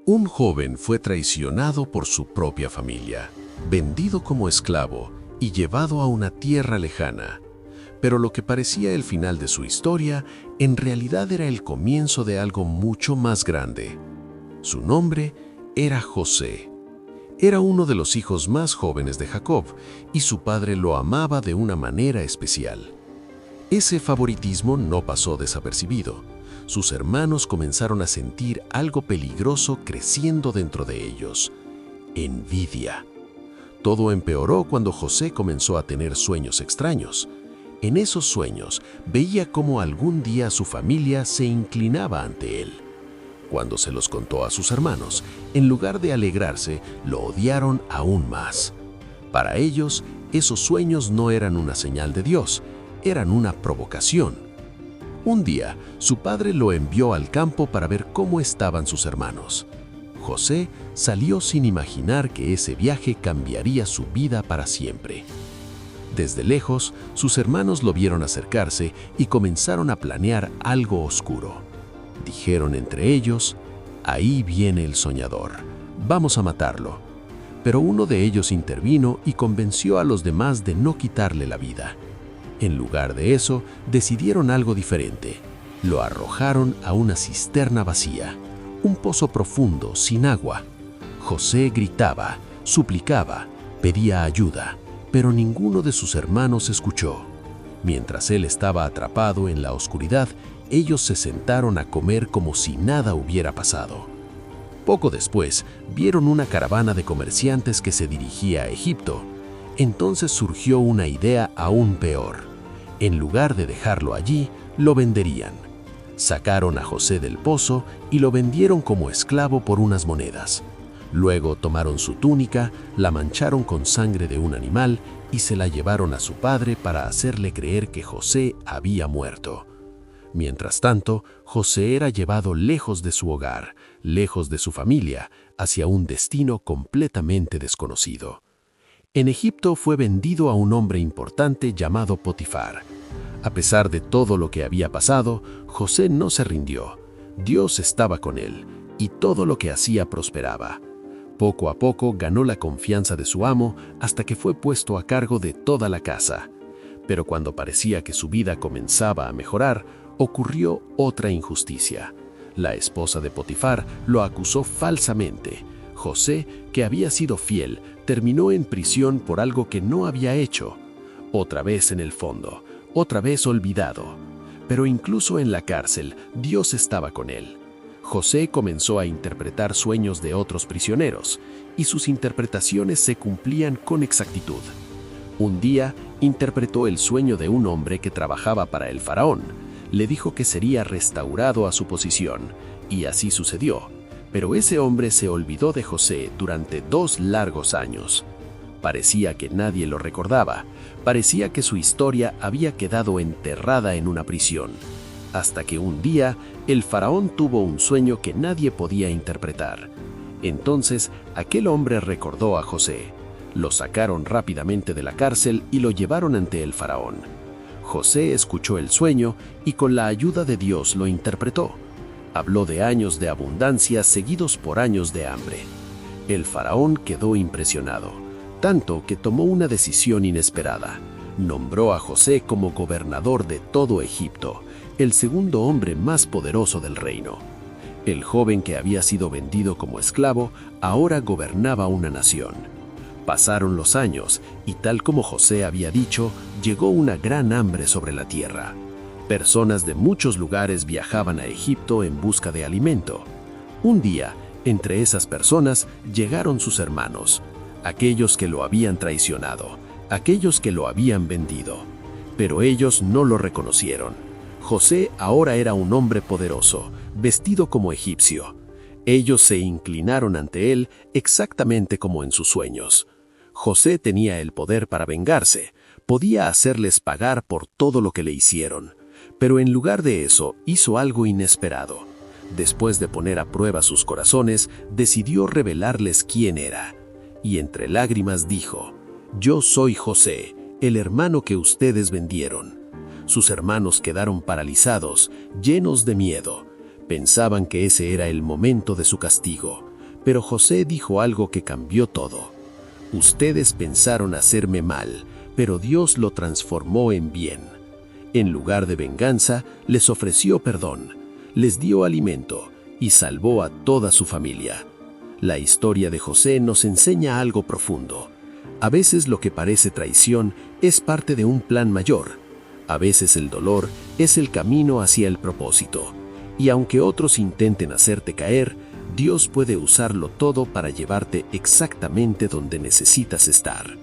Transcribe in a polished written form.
Un joven fue traicionado por su propia familia, vendido como esclavo y llevado a una tierra lejana. Pero lo que parecía el final de su historia, en realidad era el comienzo de algo mucho más grande. Su nombre era José. Era uno de los hijos más jóvenes de Jacob, y su padre lo amaba de una manera especial. Ese favoritismo no pasó desapercibido. Sus hermanos comenzaron a sentir algo peligroso creciendo dentro de ellos: envidia. Todo empeoró cuando José comenzó a tener sueños extraños. En esos sueños veía cómo algún día su familia se inclinaba ante él. Cuando se los contó a sus hermanos, en lugar de alegrarse, lo odiaron aún más. Para ellos, esos sueños no eran una señal de Dios, eran una provocación. Un día, su padre lo envió al campo para ver cómo estaban sus hermanos. José salió sin imaginar que ese viaje cambiaría su vida para siempre. Desde lejos, sus hermanos lo vieron acercarse y comenzaron a planear algo oscuro. Dijeron entre ellos: «Ahí viene el soñador, vamos a matarlo». Pero uno de ellos intervino y convenció a los demás de no quitarle la vida. En lugar de eso, decidieron algo diferente. Lo arrojaron a una cisterna vacía, un pozo profundo, sin agua. José gritaba, suplicaba, pedía ayuda, pero ninguno de sus hermanos escuchó. Mientras él estaba atrapado en la oscuridad, ellos se sentaron a comer como si nada hubiera pasado. Poco después, vieron una caravana de comerciantes que se dirigía a Egipto. Entonces surgió una idea aún peor. En lugar de dejarlo allí, lo venderían. Sacaron a José del pozo y lo vendieron como esclavo por unas monedas. Luego tomaron su túnica, la mancharon con sangre de un animal y se la llevaron a su padre para hacerle creer que José había muerto. Mientras tanto, José era llevado lejos de su hogar, lejos de su familia, hacia un destino completamente desconocido. En Egipto fue vendido a un hombre importante llamado Potifar. A pesar de todo lo que había pasado, José no se rindió. Dios estaba con él, y todo lo que hacía prosperaba. Poco a poco ganó la confianza de su amo hasta que fue puesto a cargo de toda la casa. Pero cuando parecía que su vida comenzaba a mejorar, ocurrió otra injusticia. La esposa de Potifar lo acusó falsamente. José, que había sido fiel, terminó en prisión por algo que no había hecho. Otra vez en el fondo, otra vez olvidado. Pero incluso en la cárcel, Dios estaba con él. José comenzó a interpretar sueños de otros prisioneros, y sus interpretaciones se cumplían con exactitud. Un día, interpretó el sueño de un hombre que trabajaba para el faraón. Le dijo que sería restaurado a su posición, y así sucedió. Pero ese hombre se olvidó de José durante 2 largos años. Parecía que nadie lo recordaba. Parecía que su historia había quedado enterrada en una prisión. Hasta que un día, el faraón tuvo un sueño que nadie podía interpretar. Entonces, aquel hombre recordó a José. Lo sacaron rápidamente de la cárcel y lo llevaron ante el faraón. José escuchó el sueño y con la ayuda de Dios lo interpretó. Habló de años de abundancia seguidos por años de hambre. El faraón quedó impresionado, tanto que tomó una decisión inesperada. Nombró a José como gobernador de todo Egipto, el segundo hombre más poderoso del reino. El joven que había sido vendido como esclavo ahora gobernaba una nación. Pasaron los años y tal como José había dicho, llegó una gran hambre sobre la tierra. Personas de muchos lugares viajaban a Egipto en busca de alimento. Un día, entre esas personas llegaron sus hermanos, aquellos que lo habían traicionado, aquellos que lo habían vendido. Pero ellos no lo reconocieron. José ahora era un hombre poderoso, vestido como egipcio. Ellos se inclinaron ante él exactamente como en sus sueños. José tenía el poder para vengarse, podía hacerles pagar por todo lo que le hicieron. Pero en lugar de eso, hizo algo inesperado. Después de poner a prueba sus corazones, decidió revelarles quién era. Y entre lágrimas dijo: «Yo soy José, el hermano que ustedes vendieron». Sus hermanos quedaron paralizados, llenos de miedo. Pensaban que ese era el momento de su castigo. Pero José dijo algo que cambió todo. Ustedes pensaron hacerme mal, pero Dios lo transformó en bien. En lugar de venganza, les ofreció perdón, les dio alimento y salvó a toda su familia. La historia de José nos enseña algo profundo. A veces lo que parece traición es parte de un plan mayor. A veces el dolor es el camino hacia el propósito. Y aunque otros intenten hacerte caer, Dios puede usarlo todo para llevarte exactamente donde necesitas estar.